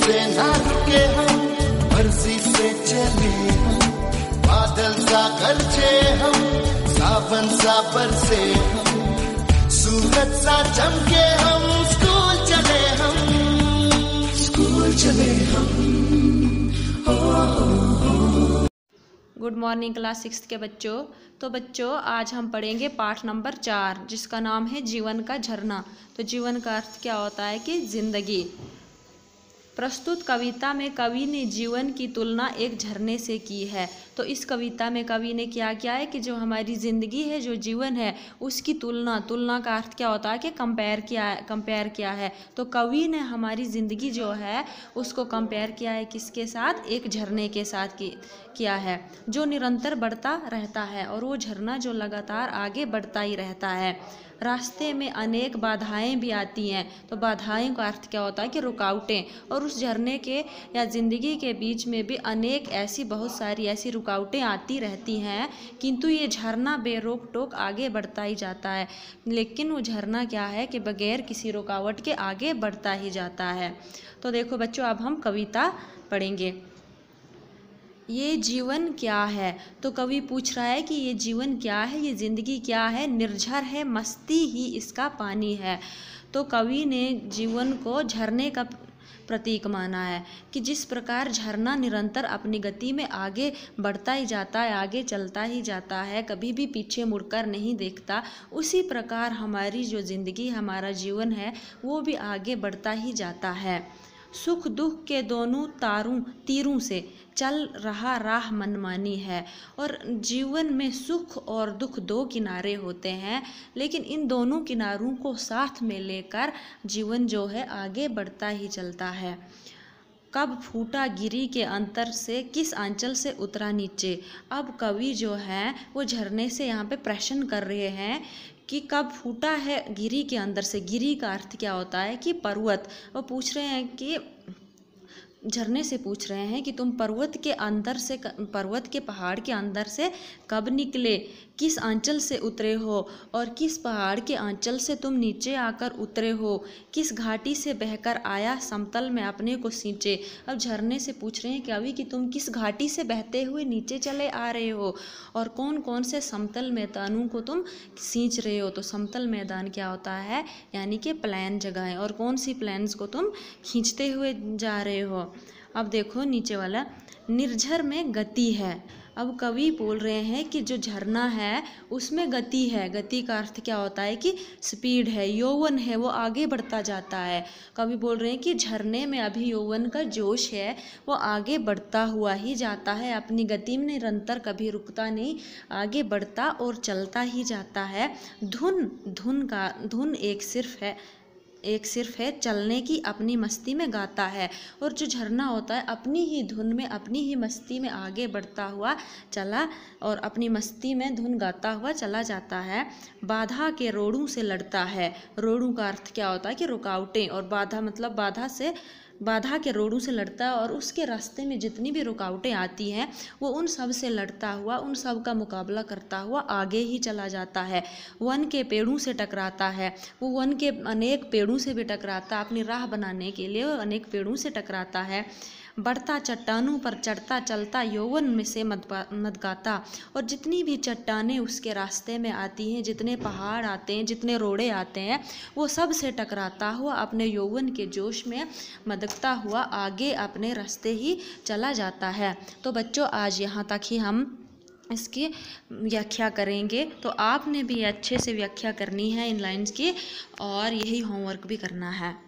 से ना रुके हम, मर्जी से चले हम, बादल सा गरजे हम, सावन सा बरसे हम, सूरज सा चमके हम, स्कूल चले हम, स्कूल चले हम। गुड मॉर्निंग क्लास 6 के बच्चों। तो बच्चों आज हम पढ़ेंगे पाठ नंबर 4 जिसका नाम है जीवन का झरना। तो जीवन का अर्थ क्या होता है कि जिंदगी। प्रस्तुत कविता में कवि ने जीवन की तुलना एक झरने से की है। तो इस कविता में कवि ने क्या किया है कि जो हमारी ज़िंदगी है, जो जीवन है, उसकी तुलना का अर्थ क्या होता है कि कंपेयर किया है। तो कवि ने हमारी ज़िंदगी जो है उसको कंपेयर किया है किसके साथ? एक झरने के साथ किया है जो निरंतर बढ़ता रहता है, और वो झरना जो लगातार आगे बढ़ता ही रहता है। रास्ते में अनेक बाधाएं भी आती हैं। तो बाधाएं का अर्थ क्या होता है कि रुकावटें। और उस झरने के या ज़िंदगी के बीच में भी अनेक बहुत सारी ऐसी रुकावटें आती रहती हैं, किंतु ये झरना बेरोक टोक आगे बढ़ता ही जाता है। लेकिन वो झरना क्या है कि बगैर किसी रुकावट के आगे बढ़ता ही जाता है। तो देखो बच्चों, अब हम कविता पढ़ेंगे। ये जीवन क्या है? तो कवि पूछ रहा है कि ये जीवन क्या है, ये ज़िंदगी क्या है? निर्झर है, मस्ती ही इसका पानी है। तो कवि ने जीवन को झरने का प्रतीक माना है कि जिस प्रकार झरना निरंतर अपनी गति में आगे बढ़ता ही जाता है, आगे चलता ही जाता है, कभी भी पीछे मुड़कर नहीं देखता, उसी प्रकार हमारी जो ज़िंदगी, हमारा जीवन है, वो भी आगे बढ़ता ही जाता है। सुख दुख के दोनों तीरों से चल रहा राह मनमानी है। और जीवन में सुख और दुख दो किनारे होते हैं, लेकिन इन दोनों किनारों को साथ में लेकर जीवन जो है आगे बढ़ता ही चलता है। कब फूटा गिरी के अंतर से, किस आंचल से उतरा नीचे। अब कवि जो है वो झरने से यहाँ पे प्रश्न कर रहे हैं कि कब फूटा है गिरी के अंदर से। गिरी का अर्थ क्या होता है कि पर्वत। वो पूछ रहे हैं कि झरने से पूछ रहे हैं कि तुम पर्वत के पहाड़ के अंदर से कब निकले, किस आंचल से उतरे हो, और किस पहाड़ के आंचल से तुम नीचे आकर उतरे हो, किस घाटी से बहकर आया समतल में अपने को सींचे। अब झरने से पूछ रहे हैं कि अभी कि तुम किस घाटी से बहते हुए नीचे चले आ रहे हो, और कौन कौन से समतल मैदानों को तुम सींच रहे हो। तो समतल मैदान क्या होता है, यानी कि प्लेन जगह, और कौन सी प्लेन्स को तुम खींचते हुए जा रहे हो। अब देखो नीचे वाला, निर्झर में गति है। अब कवि बोल रहे हैं कि जो झरना है उसमें गति है। गति का अर्थ क्या होता है कि स्पीड है, यौवन है, वो आगे बढ़ता जाता है। कवि बोल रहे हैं कि झरने में अभी यौवन का जोश है, वो आगे बढ़ता हुआ ही जाता है, अपनी गति में निरंतर कभी रुकता नहीं, आगे बढ़ता और चलता ही जाता है। धुन एक सिर्फ है चलने की, अपनी मस्ती में गाता है। और जो झरना होता है अपनी ही धुन में, अपनी ही मस्ती में आगे बढ़ता हुआ चला और अपनी मस्ती में धुन गाता हुआ चला जाता है। बाधा के रोड़ों से लड़ता है। रोड़ों का अर्थ क्या होता है कि रुकावटें, और बाधा मतलब बाधा के रोड़ों से लड़ता है, और उसके रास्ते में जितनी भी रुकावटें आती हैं वो उन सब से लड़ता हुआ, उन सब का मुकाबला करता हुआ आगे ही चला जाता है। वन के पेड़ों से टकराता है। वो वन के अनेक पेड़ों से भी टकराता, अपनी राह बनाने के लिए वो अनेक पेड़ों से टकराता है। बढ़ता चट्टानों पर चढ़ता चलता, यौवन में से मत गाता। और जितनी भी चट्टानें उसके रास्ते में आती हैं, जितने पहाड़ आते हैं, जितने रोड़े आते हैं, वो सब से टकराता हुआ अपने यौवन के जोश में मदकता हुआ आगे अपने रास्ते ही चला जाता है। तो बच्चों आज यहाँ तक ही हम इसकी व्याख्या करेंगे। तो आपने भी अच्छे से व्याख्या करनी है इन लाइन्स की, और यही होमवर्क भी करना है।